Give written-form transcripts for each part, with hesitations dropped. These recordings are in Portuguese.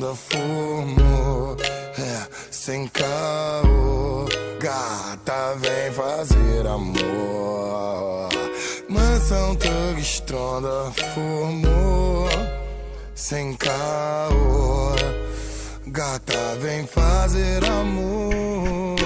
estronda fumo, sem caô. Gata, vem fazer amor. Mansão, Thug, estronda fumo, sem caô. Gata, vem fazer amor.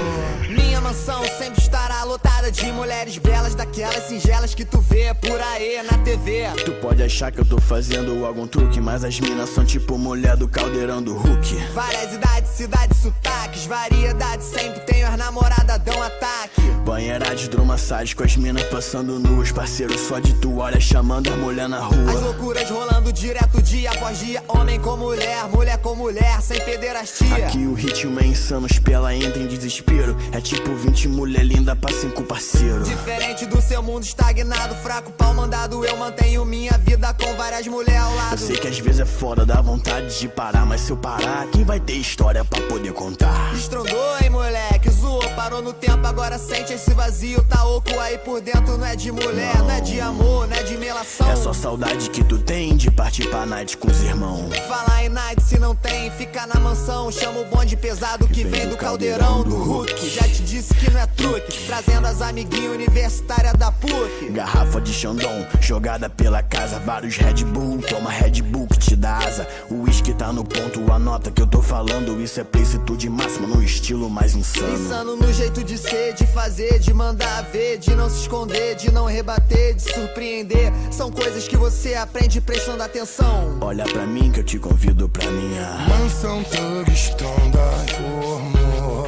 Minha mansão sempre estará lotada de mulheres belas, daquelas singelas que tu vê por aí na TV. Tu pode achar que eu tô fazendo algum truque, mas as minas são tipo mulher do caldeirão do Hulk. Várias idades, cidades, sotaques, variedades, sempre tenho as namoradas dão ataque. Banheira de hidromassagem com as minas passando nuas, parceiro, só de toalha chamando a mulher na rua. As loucuras rolando direto dia após dia, homem com mulher, mulher com mulher, sem pederastia. Aqui o ritmo é insano, os pela entra em desespero. É tipo 20 mulher linda pra 5 parceiro. Diferente do seu mundo estagnado, fraco pau mandado, eu mantenho minha vida com várias mulheres ao lado. Eu sei que às vezes é foda, dá vontade de parar, mas se eu parar, quem vai ter história pra poder contar? Estrondou, hein, moleque, zoou, parou no tempo, agora sente esse vazio, tá oco aí por dentro, não é de mulher, não é de amor, não é de melação. É só saudade que tu tem de partir pra night com os irmãos. Falar em night se não tem, fica na mansão, chama o bonde pesado que vem do caldeirão do Hulk. Já te disse que não é truque, trazendo as amiguinhas universitárias da PUC. Garrafa de Chandon, jogada pela casa, vários Red Bull, toma Red Bull que te dá asa. O whisky tá no ponto, anota que eu tô falando, isso é plicitude máxima no estilo mais insano. Insano no jeito de ser, de fazer, de mandar ver, de não se esconder, de não rebater, de surpreender. São coisas que você aprende prestando atenção. Olha pra mim que eu te convido pra minha mansão, Thug, estronda fumo,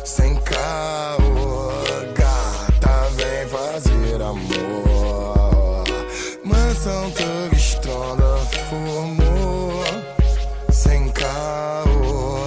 sem caô. Gata, vem fazer amor. Mansão, Thug, estronda fumo, sem caô.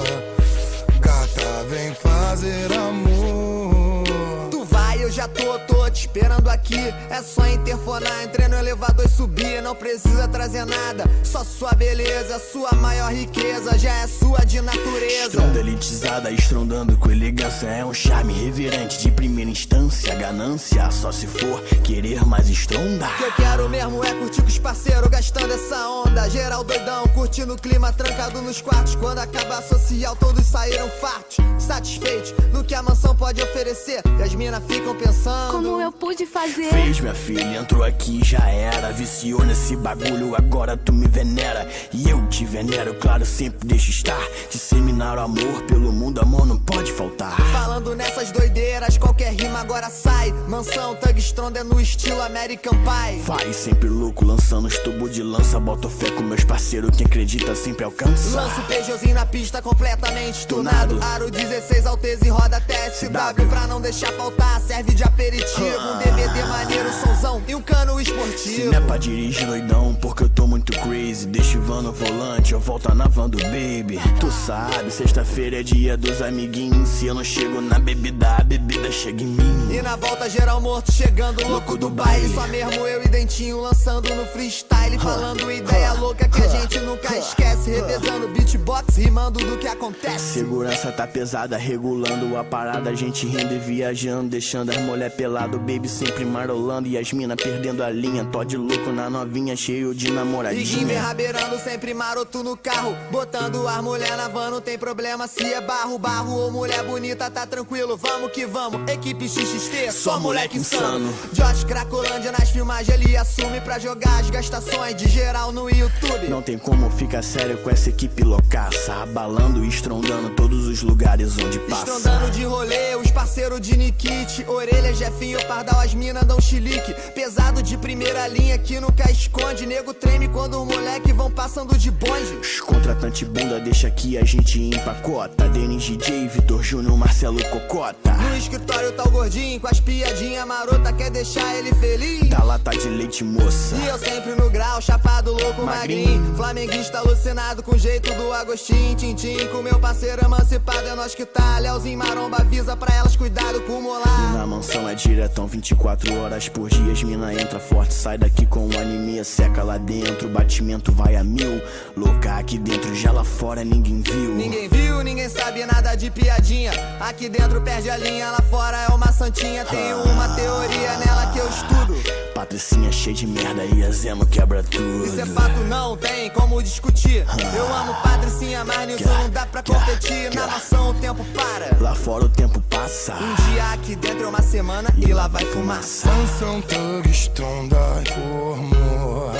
Gata, vem fazer amor. Tu vai, eu já tô te esperando aqui. É só interfonar, entrei no elevador e subir. Não precisa trazer nada, só sua beleza, sua maior riqueza, já é sua de natureza. Estronda elitizada, estrondando com elegância, é um charme reverente de primeira instância. Ganância, só se for querer mais estronda. O que eu quero mesmo é curtir com os parceiros, gastando essa onda. Geral doidão, curtindo o clima, trancado nos quartos. Quando acabar social, todos saíram fartos, satisfeitos no que a mansão pode oferecer. E as minas ficam pensando: como eu pude fazer? Fez, minha filha, entrou aqui já era. Viciou nesse bagulho, agora tu me venera. E eu te venero, claro, sempre deixo estar. Disseminar o amor pelo mundo, amor não pode faltar. Falando nessas doideiras, qualquer rima agora sai. Mansão, Thug, estronda é no estilo American Pie. Faz sempre louco, lançando os tubos de lança. Boto fé com meus parceiros, quem acredita sempre alcança. Lanço o Peugeotzinho na pista, completamente tunado. Aro 16 Alteza e roda TSW. Pra não deixar faltar, serve de aperitivo. Um DVD maneiro, sonzão e um cano esportivo. Se não é pra dirigir doidão, porque eu tô muito crazy. Deixa o van no volante, eu volto na van do baby. Tu sabe, sexta-feira é dia dos amiguinhos. Se eu não chego na bebida, a bebida chega em mim. E na volta geral morto, chegando louco do baile. Só mesmo eu e Dentinho lançando no freestyle. Falando ideia louca que a gente nunca esquece. Revezando beatbox, rimando do que acontece. Segurança tá pesada, regulando a parada. A gente rindo e viajando, deixando as mulher pelado. Baby sempre marolando e as mina perdendo a linha. Todd louco na novinha, cheio de namoradinha. Iguinho vem rabeirando, sempre maroto no carro. Botando as mulher na van, não tem problema se é barro. Barro ou mulher bonita, tá tranquilo, vamos que vamos. Equipe XXT, só moleque insano. Josh Cracolândia nas filmagens, ele assume pra jogar as gastações de geral no YouTube. Não tem como ficar sério com essa equipe loucaça, abalando e estrondando todos os lugares onde passa. Estrondando de rolê, os parceiros de Nikit. Orelha, Jefinho, Pardal, as mina dão chilique. Pesado de primeira linha que nunca esconde. Nego treme quando os moleque vão passando de bonde. Os contratante bunda deixa que a gente empacota. Denis DJ, Vitor Júnior, Marcelo Cocota. No escritório tá o gordinho com as piadinha marota, quer deixar ele feliz. Tá lata de leite, moça. E eu sempre no grau, chapado, louco, magrinho. Flamenguista alucinado com o jeito do Agostinho. Tintim com meu parceiro emancipado, é nós que tá. Léozinho Maromba avisa pra elas, cuidado com o molar. E na mansão é diretão, 24 horas por dia. As mina entra forte, sai daqui com anemia. Seca lá dentro, batimento vai a 1000. Louca aqui dentro, já lá fora ninguém viu. Ninguém viu, ninguém sabe nada de piadinha. Aqui dentro perde a linha, lá fora é uma santinha. Tem uma teoria nela que eu estudo. Patricinha cheia de merda e a Zeno quebra tudo. Isso é fato, não tem como discutir. Eu amo Patricinha, mas nisso não dá pra competir. Na mansão o tempo para, lá fora o tempo passa. um dia aqui dentro é uma semana e lá vai fumaça. Mansão Thug Stronda formou,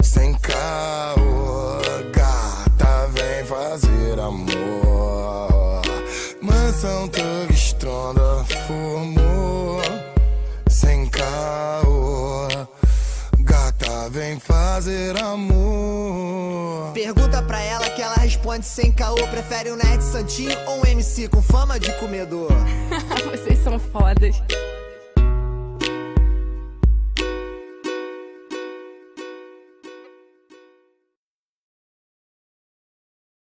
sem caô, gata vem fazer amor. Mansão Thug Stronda formou, sem caô, gata vem fazer amor. Pergunta pra ela que ela responde sem caô. Prefere um nerd santinho ou um MC com fama de comedor? Vocês são fodas.